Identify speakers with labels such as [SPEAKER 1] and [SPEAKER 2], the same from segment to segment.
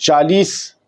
[SPEAKER 1] 40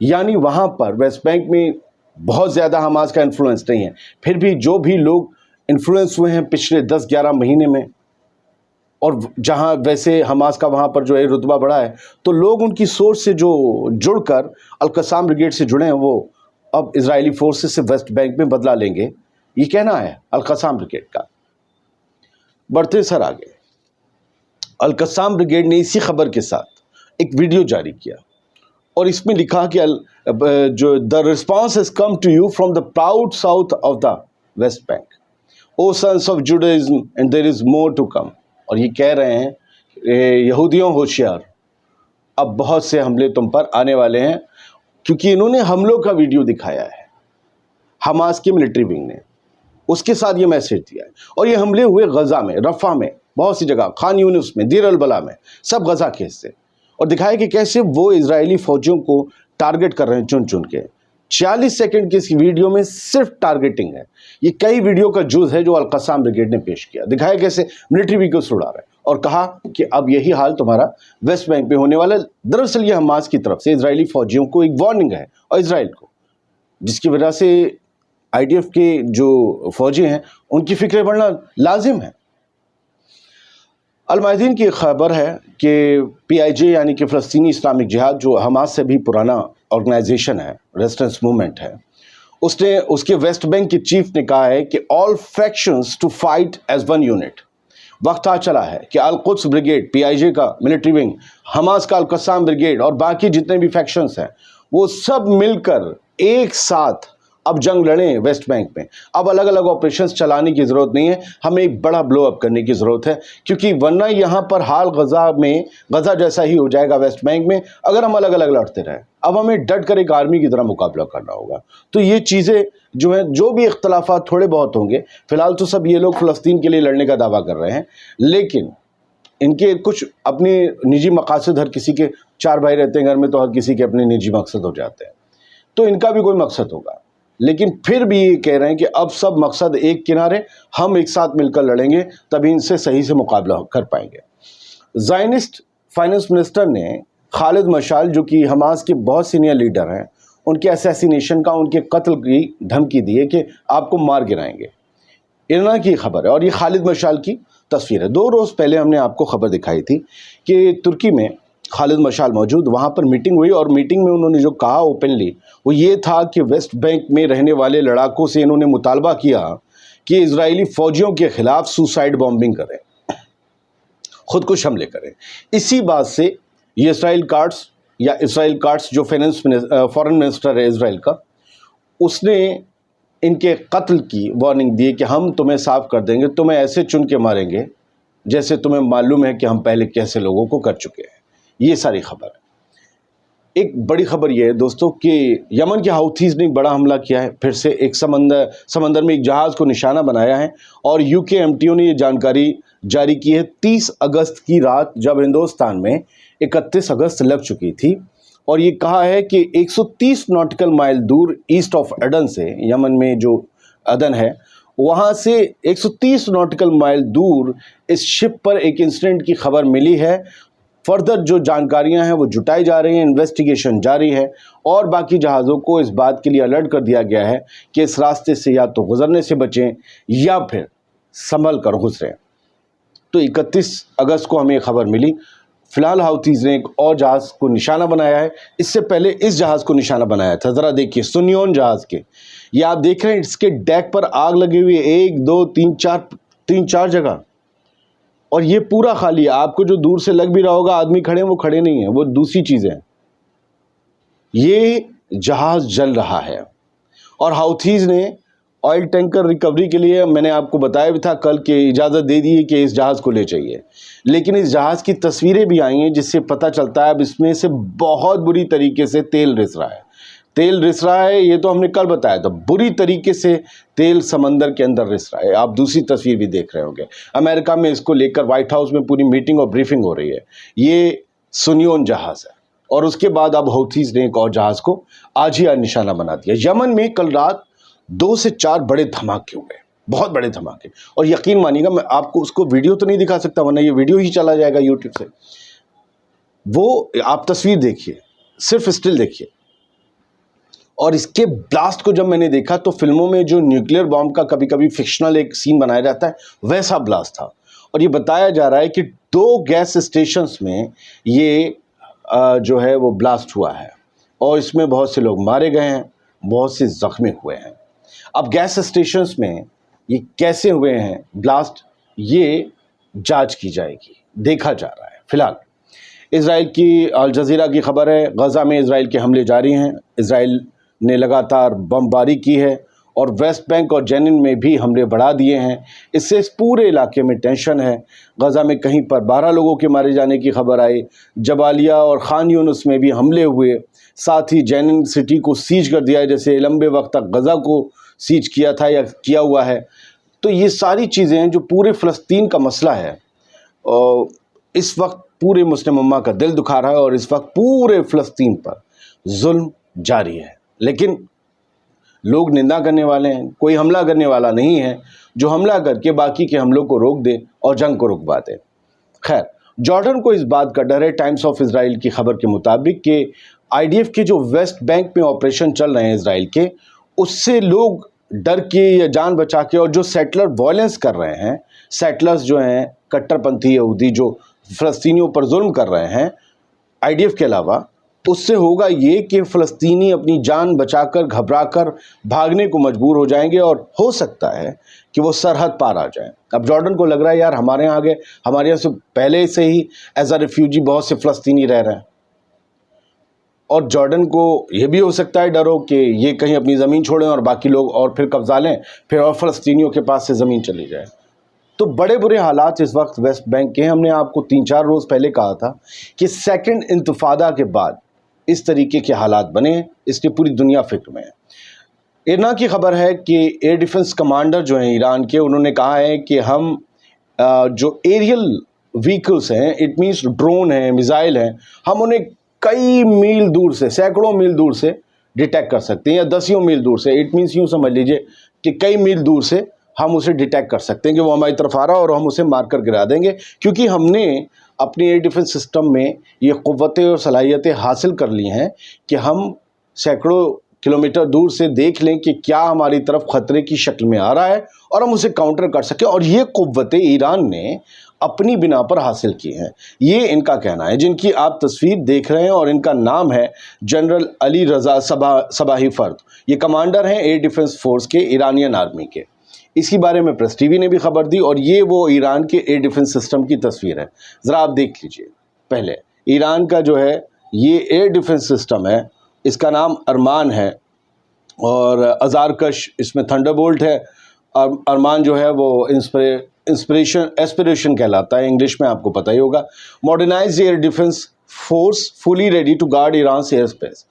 [SPEAKER 1] یعنی وہاں پر waste bank میں بہت زیادہ حماس کا انفلوئنس نہیں ہے، پھر بھی جو بھی لوگ انفلوئنس ہوئے ہیں پچھلے 10-11 مہینے میں، اور جہاں ویسے حماس کا وہاں پر جو ہے رتبہ بڑھا ہے، تو لوگ ان کی سوچ سے جو جڑ کر القسام بریگیڈ سے جڑے ہیں، وہ اب اسرائیلی فورسز سے ویسٹ بینک میں بدلہ لیں گے، یہ کہنا ہے القسام بریگیڈ کا۔ بڑھتے سر آگے، القسام بریگیڈ نے اسی خبر کے ساتھ ایک ویڈیو جاری کیا اور اس میں لکھا کہ جو the response has come to you from the proud south of the West Bank, O sons of Judaism, and there is more to come۔ اور یہ کہہ رہے ہیں یہودیوں ہوشیار، اب بہت سے حملے تم پر آنے والے ہیں، کیونکہ انہوں نے حملوں کا ویڈیو دکھایا ہے حماس کی ملٹری ونگ نے، اس کے ساتھ یہ میسیج دیا ہے۔ اور یہ حملے ہوئے غزہ میں، رفح میں، بہت سی جگہ، خان یونس میں، دیر البلا میں، سب غزہ کے حصے، اور دکھایا کہ کیسے وہ اسرائیلی فوجیوں کو ٹارگٹ کر رہے ہیں چن چن کے۔ 46 سیکنڈ کی اس ویڈیو میں صرف ٹارگٹنگ ہے، یہ کئی ویڈیو کا جز ہے جو القسام بریگیڈ نے پیش کیا، دکھایا کیسے ملٹری ویکلز اڑا رہے ہیں، اور کہا کہ اب یہی حال تمہارا ویسٹ بینک میں ہونے والا ہے۔ دراصل یہ حماس کی طرف سے اسرائیلی فوجیوں کو ایک وارننگ ہے، اور اسرائیل کو، جس کی وجہ سے IDF کے جو فوجی ہیں ان کی فکریں بڑھنا لازم ہے۔ المائدین کی خبر ہے کہ PIJ یعنی کہ فلسطینی اسلامک جہاد، جو حماس سے بھی پرانا آرگنائزیشن ہے، ریزسٹنس موومنٹ ہے، اس کے ویسٹ بینک کے چیف نے کہا ہے کہ all factions to fight as one unit۔ وقت آ چلا ہے کہ القدس بریگیڈ، PIJ کا ملٹری ونگ، حماس کا القسام بریگیڈ اور باقی جتنے بھی فیکشنز ہیں، وہ سب مل کر ایک ساتھ اب جنگ لڑیں ویسٹ بینک میں۔ اب الگ الگ آپریشنز چلانے کی ضرورت نہیں ہے، ہمیں ایک بڑا بلو اپ کرنے کی ضرورت ہے، کیونکہ ورنہ یہاں پر حال غزہ جیسا ہی ہو جائے گا ویسٹ بینک میں اگر ہم الگ الگ لڑتے رہیں۔ اب ہمیں ڈٹ کر ایک آرمی کی طرح مقابلہ کرنا ہوگا۔ تو یہ چیزیں جو ہیں، جو بھی اختلافات تھوڑے بہت ہوں گے، فی الحال تو سب یہ لوگ فلسطین کے لیے لڑنے کا دعویٰ کر رہے ہیں، لیکن ان کے کچھ اپنے نجی مقاصد، ہر کسی کے 4 بھائی رہتے ہیں گھر میں، تو ہر کسی کے اپنے نجی مقصد ہو جاتے ہیں، تو ان کا بھی کوئی مقصد ہوگا، لیکن پھر بھی یہ کہہ رہے ہیں کہ اب سب مقصد ایک کنارے، ہم ایک ساتھ مل کر لڑیں گے، تبھی ان سے صحیح سے مقابلہ کر پائیں گے۔ زائنسٹ فائنانس منسٹر نے خالد مشعل، جو کہ حماس کے بہت سینئر لیڈر ہیں، ان کے اسیسینیشن کا، ان کے قتل کی دھمکی دی ہے کہ آپ کو مار گرائیں گے۔ ارنا کی خبر ہے، اور یہ خالد مشعل کی تصویر ہے۔ 2 روز پہلے ہم نے آپ کو خبر دکھائی تھی کہ ترکی میں خالد مشعل موجود، وہاں پر میٹنگ ہوئی، اور میٹنگ میں انہوں نے جو کہا اوپنلی وہ یہ تھا کہ ویسٹ بینک میں رہنے والے لڑاکوں سے انہوں نے مطالبہ کیا کہ اسرائیلی فوجیوں کے خلاف سوسائڈ بامبنگ کریں، خودکش حملے کریں۔ اسی بات سے یہ اسرائیل کارٹس جو فورن منسٹر ہے اسرائیل کا، اس نے ان کے قتل کی وارننگ دی کہ ہم تمہیں صاف کر دیں گے، تمہیں ایسے چن کے ماریں گے جیسے تمہیں معلوم ہے کہ ہم پہلے کیسے لوگوں کو کر چکے ہیں۔ یہ ساری خبر ہے۔ ایک بڑی خبر یہ ہے دوستو کہ یمن کے حوثیز نے ایک بڑا حملہ کیا ہے، پھر سے ایک سمندر میں ایک جہاز کو نشانہ بنایا ہے، اور UKMTO نے یہ جانکاری جاری کی ہے 30 اگست کی رات، جب ہندوستان میں 31 اگست لگ چکی تھی، اور یہ کہا ہے کہ 130 ناٹیکل مائل دور ایسٹ آف ایڈن سے، یمن میں جو عدن ہے، وہاں سے 130 ناٹیکل مائل دور اس شپ پر ایک انسیڈنٹ کی خبر ملی ہے۔ فردر جو جانکاریاں ہیں وہ جٹائی جا رہی ہیں، انویسٹیگیشن جاری ہے، اور باقی جہازوں کو اس بات کے لیے الرٹ کر دیا گیا ہے کہ اس راستے سے یا تو گزرنے سے بچیں یا پھر سنبھل کر گزریں۔ تو 31 اگست کو ہمیں خبر ملی۔ فی الحال حوثیز نے ایک اور جہاز کو نشانہ بنایا ہے، اس سے پہلے اس جہاز کو نشانہ بنایا تھا۔ ذرا دیکھیے سنیون جہاز کے، یہ آپ دیکھ رہے ہیں اس کے ڈیک پر آگ لگی ہوئی ہے، 1 2 3 4 جگہ، اور یہ پورا خالی ہے۔ آپ کو جو دور سے لگ بھی رہا ہوگا آدمی کھڑے ہیں، وہ کھڑے نہیں ہیں، وہ دوسری چیزیں ہیں۔ یہ جہاز جل رہا ہے، اور حوثیز نے آئل ٹینکر ریکوری کے لیے، میں نے آپ کو بتایا بھی تھا کل، کہ اجازت دے دی ہے کہ اس جہاز کو لے جائیے، لیکن اس جہاز کی تصویریں بھی آئی ہیں جس سے پتہ چلتا ہے اب اس میں سے بہت بری طریقے سے تیل رس رہا ہے۔ یہ تو ہم نے کل بتایا تھا، بری طریقے سے تیل سمندر کے اندر رس رہا ہے۔ آپ دوسری تصویر بھی دیکھ رہے ہوں گے، امریکہ میں اس کو لے کر وائٹ ہاؤس میں پوری میٹنگ اور بریفنگ ہو رہی ہے۔ یہ سنیون جہاز ہے، اور اس کے بعد اب حوثیز نے ایک اور جہاز کو آج ہی نشانہ بنا دیا۔ یمن میں کل رات 2 سے 4 بڑے دھماکے ہوئے، بہت بڑے دھماکے، اور یقین مانیے گا میں آپ کو اس کو ویڈیو تو نہیں دکھا سکتا، ورنہ یہ ویڈیو ہی چلا جائے گا یوٹیوب سے۔ وہ آپ تصویر دیکھیے، صرف اسٹل دیکھیے، اور اس کے بلاسٹ کو جب میں نے دیکھا تو فلموں میں جو نیوکلیئر بام کا کبھی کبھی فکشنل ایک سین بنایا جاتا ہے ویسا بلاسٹ تھا، اور یہ بتایا جا رہا ہے کہ 2 گیس اسٹیشنز میں یہ جو ہے وہ بلاسٹ ہوا ہے، اور اس میں بہت سے لوگ مارے گئے ہیں، بہت سے زخمی ہوئے ہیں۔ اب گیس اسٹیشنز میں یہ کیسے ہوئے ہیں بلاسٹ، یہ جانچ کی جائے گی، دیکھا جا رہا ہے۔ فی الحال اسرائیل کی الجزیرہ کی خبر ہے، غزہ میں اسرائیل کے حملے جاری ہیں، اسرائیل نے لگاتار بمباری کی ہے اور ویسٹ بینک اور جنین میں بھی حملے بڑھا دیے ہیں۔ اس سے اس پورے علاقے میں ٹینشن ہے۔ غزہ میں کہیں پر 12 لوگوں کے مارے جانے کی خبر آئی، جبالیہ اور خان یونس میں بھی حملے ہوئے، ساتھ ہی جنین سٹی کو سیج کر دیا ہے، جیسے لمبے وقت تک غزہ کو سیج کیا تھا یا کیا ہوا ہے۔ تو یہ ساری چیزیں جو پورے فلسطین کا مسئلہ ہے، اس وقت پورے مسلم امہ کا دل دکھا رہا ہے، اور اس وقت پورے فلسطین پر ظلم جاری ہے، لیکن لوگ نندا کرنے والے ہیں، کوئی حملہ کرنے والا نہیں ہے جو حملہ کر کے باقی کے حملوں کو روک دے اور جنگ کو رکوا دے۔ خیر، جارڈن کو اس بات کا ڈر ہے، ٹائمز آف اسرائیل کی خبر کے مطابق، کہ IDF کے جو ویسٹ بینک میں آپریشن چل رہے ہیں اسرائیل کے، اس سے لوگ ڈر کے یا جان بچا کے، اور جو سیٹلر وائلنس کر رہے ہیں، سیٹلرز جو ہیں کٹر پنتھی یہودی جو فلسطینیوں پر ظلم کر رہے ہیں IDF کے علاوہ، اس سے ہوگا یہ کہ فلسطینی اپنی جان بچا کر گھبرا کر بھاگنے کو مجبور ہو جائیں گے، اور ہو سکتا ہے کہ وہ سرحد پار آ جائیں۔ اب جارڈن کو لگ رہا ہے یار ہمارے یہاں آگے، ہمارے یہاں سے پہلے سے ہی ایز اے ریفیوجی بہت سے فلسطینی رہ رہے ہیں، اور جارڈن کو یہ بھی ہو سکتا ہے ڈر ہو کہ یہ کہیں اپنی زمین چھوڑیں اور باقی لوگ اور پھر قبضہ لیں، پھر اور فلسطینیوں کے پاس سے زمین چلی جائے۔ تو بڑے برے حالات اس وقت ویسٹ بینک کے ہیں۔ ہم نے آپ کو 3-4 روز پہلے کہا تھا کہ سیکنڈ انتفاضہ کے بعد اس طریقے کے حالات بنے ہیں، اس کی پوری دنیا فکر میں ہے۔ ایرنا کی خبر ہے کہ ایئر ڈیفنس کمانڈر جو ہیں ایران کے، انہوں نے کہا ہے کہ ہم جو ایریل ویکلز ہیں، اٹ مینس ڈرون ہیں، میزائل ہیں، ہم انہیں کئی میل دور سے، سینکڑوں میل دور سے ڈیٹیکٹ کر سکتے ہیں، یا دسیوں میل دور سے، اٹ مینس یوں سمجھ لیجئے کہ کئی میل دور سے ہم اسے ڈیٹیکٹ کر سکتے ہیں کہ وہ ہماری طرف آ رہا ہے، اور ہم اسے مار کر گرا دیں گے، کیونکہ ہم نے اپنی ایئر ڈیفنس سسٹم میں یہ قوتیں اور صلاحیتیں حاصل کر لی ہیں کہ ہم سینکڑوں کلومیٹر دور سے دیکھ لیں کہ کیا ہماری طرف خطرے کی شکل میں آ رہا ہے، اور ہم اسے کاؤنٹر کر سکیں۔ اور یہ قوتیں ایران نے اپنی بنا پر حاصل کی ہیں، یہ ان کا کہنا ہے، جن کی آپ تصویر دیکھ رہے ہیں، اور ان کا نام ہے جنرل علی رضا صباحی فرد۔ یہ کمانڈر ہیں ایئر ڈیفنس فورس کے، ایرانین آرمی کے۔ اس کے بارے میں پریس ٹی وی نے بھی خبر دی، اور یہ وہ ایران کے ایئر ڈیفنس سسٹم کی تصویر ہے، ذرا آپ دیکھ لیجئے۔ پہلے ایران کا جو ہے یہ ایئر ڈیفنس سسٹم ہے، اس کا نام ارمان ہے، اور ازارکش اس میں تھنڈر بولٹ ہے۔ ارمان جو ہے وہ ایسپریشن کہلاتا ہے انگلش میں، آپ کو پتہ ہی ہوگا۔ Modernize air defence force fully ready to guard Iran's airspace.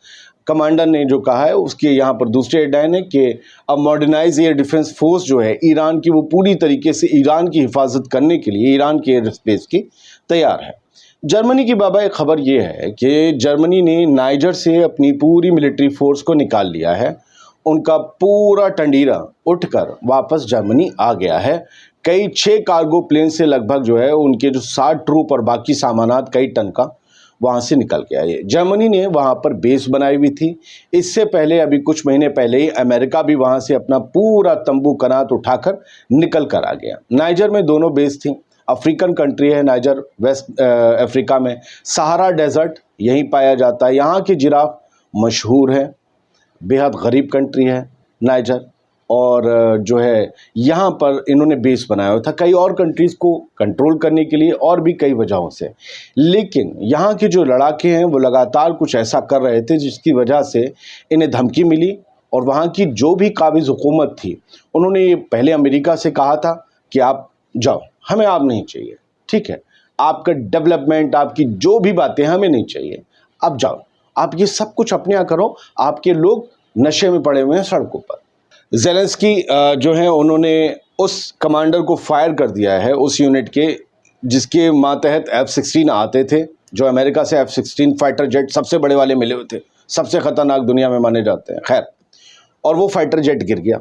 [SPEAKER 1] Commander نے جو کہا ہے اس کے یہاں پر دوسرے ایڈ لائن ہے کہ اب ماڈرنائز ایئر ڈیفنس فورس جو ہے ایران کی، وہ پوری طریقے سے ایران کی حفاظت کرنے کے لیے ایران کے ایئر اسپیس کی تیار ہے۔ جرمنی کی بابا ایک خبر یہ ہے کہ جرمنی نے نائجر سے اپنی پوری ملٹری فورس کو نکال لیا ہے، ان کا پورا ٹنڈیرا اٹھ کر واپس جرمنی آ گیا ہے۔ کئی 6 کارگو پلین سے لگ بھگ جو ہے ان کے جو 60 ٹروپ اور باقی سامانات کئی ٹن کا وہاں سے نکل کے آئے۔ جرمنی نے وہاں پر بیس بنائی ہوئی تھی۔ اس سے پہلے ابھی کچھ مہینے پہلے ہی امریکہ بھی وہاں سے اپنا پورا تمبو کنات اٹھا کر نکل کر آ گیا۔ نائجر میں دونوں بیس تھیں۔ افریقن کنٹری ہے نائجر، ویسٹ افریقہ میں سہارا ڈیزرٹ یہیں پایا جاتا ہے۔ یہاں کی جراف مشہور ہے، بہت غریب کنٹری ہے نائجر، اور جو ہے یہاں پر انہوں نے بیس بنایا ہوا تھا کئی اور کنٹریز کو کنٹرول کرنے کے لیے، اور بھی کئی وجہوں سے۔ لیکن یہاں کے جو لڑاکے ہیں وہ لگاتار کچھ ایسا کر رہے تھے جس کی وجہ سے انہیں دھمکی ملی، اور وہاں کی جو بھی قابض حکومت تھی انہوں نے پہلے امریکہ سے کہا تھا کہ آپ جاؤ، ہمیں آپ نہیں چاہیے، ٹھیک ہے، آپ کا ڈیولپمنٹ، آپ کی جو بھی باتیں ہمیں نہیں چاہیے، آپ جاؤ، آپ یہ سب کچھ اپنے یہاں کرو، آپ کے لوگ نشے میں پڑے ہوئے ہیں سڑکوں پر۔ زیلنسکی جو ہیں انہوں نے اس کمانڈر کو فائر کر دیا ہے، اس یونٹ کے جس کے ماتحت F-16 آتے تھے، جو امریکہ سے F-16 فائٹر جیٹ سب سے بڑے والے ملے ہوئے تھے، سب سے خطرناک دنیا میں مانے جاتے ہیں۔ خیر، اور وہ فائٹر جیٹ گر گیا،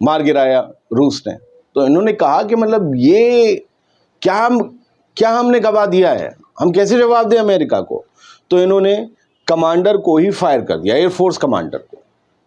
[SPEAKER 1] مار گرایا روس نے۔ تو انہوں نے کہا کہ مطلب یہ کیا ہم نے گوا دیا ہے، ہم کیسے جواب دیں امریکہ کو؟ تو انہوں نے کمانڈر کو ہی فائر کر دیا، ایئر فورس کمانڈر کو۔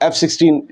[SPEAKER 1] F-16